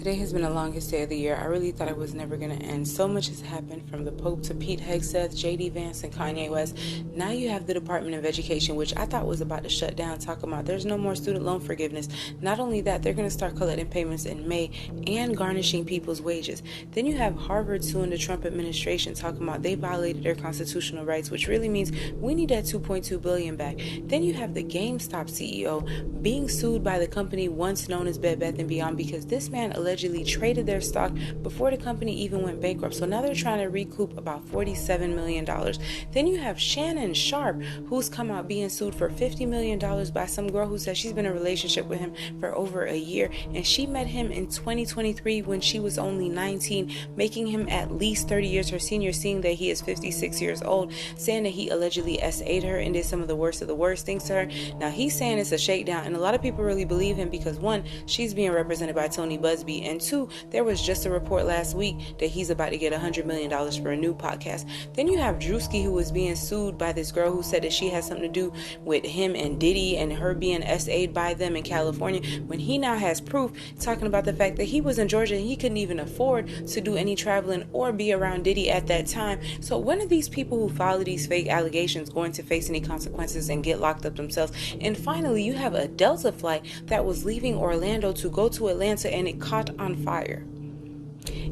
Today has been the longest day of the year. I really thought it was never going to end. So much has happened, from the Pope to Pete Hegseth, J.D. Vance, and Kanye West. Now you have the Department of Education, which I thought was about to shut down, talking about there's no more student loan forgiveness. Not only that, they're going to start collecting payments in May and garnishing people's wages. Then you have Harvard suing the Trump administration, talking about they violated their constitutional rights, which really means we need that $2.2 billion back. Then you have the GameStop CEO being sued by the company once known as Bed Bath & Beyond, because this man allegedly traded their stock before the company even went bankrupt. So now they're trying to recoup about $47 million. Then you have Shannon Sharpe, who's come out being sued for $50 million by some girl who says she's been in a relationship with him for over a year, and she met him in 2023 when she was only 19, making him at least 30 years her senior, seeing that he is 56 years old, saying that he allegedly SA'd her and did some of the worst things to her. Now he's saying it's a shakedown, and a lot of people really believe him because, one, she's being represented by Tony Busby, and two, there was just a report last week that he's about to get $100 million for a new podcast. Then you have Drewski, who was being sued by this girl who said that she has something to do with him and Diddy and her being SA'd by them in California, when he now has proof talking about the fact that he was in Georgia and he couldn't even afford to do any traveling or be around Diddy at that time. So when are these people who follow these fake allegations going to face any consequences and get locked up themselves? And finally, you have a Delta flight that was leaving Orlando to go to Atlanta, and it caught on fire.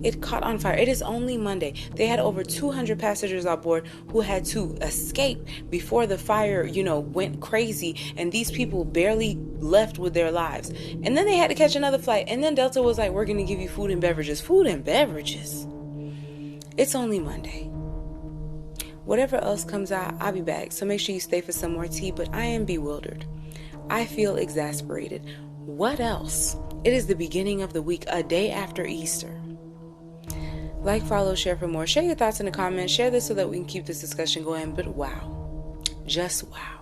It caught on fire. It is only Monday. They had over 200 passengers on board who had to escape before the fire, went crazy, and these people barely left with their lives. And then they had to catch another flight, and then Delta was like, we're going to give you food and beverages. Food and beverages. It's only Monday. Whatever else comes out, I'll be back. So make sure you stay for some more tea, but I am bewildered. I feel exasperated. What else? It is the beginning of the week, a day after Easter. Like, follow, share for more. Share your thoughts in the comments. Share this so that we can keep this discussion going. But wow. Just wow.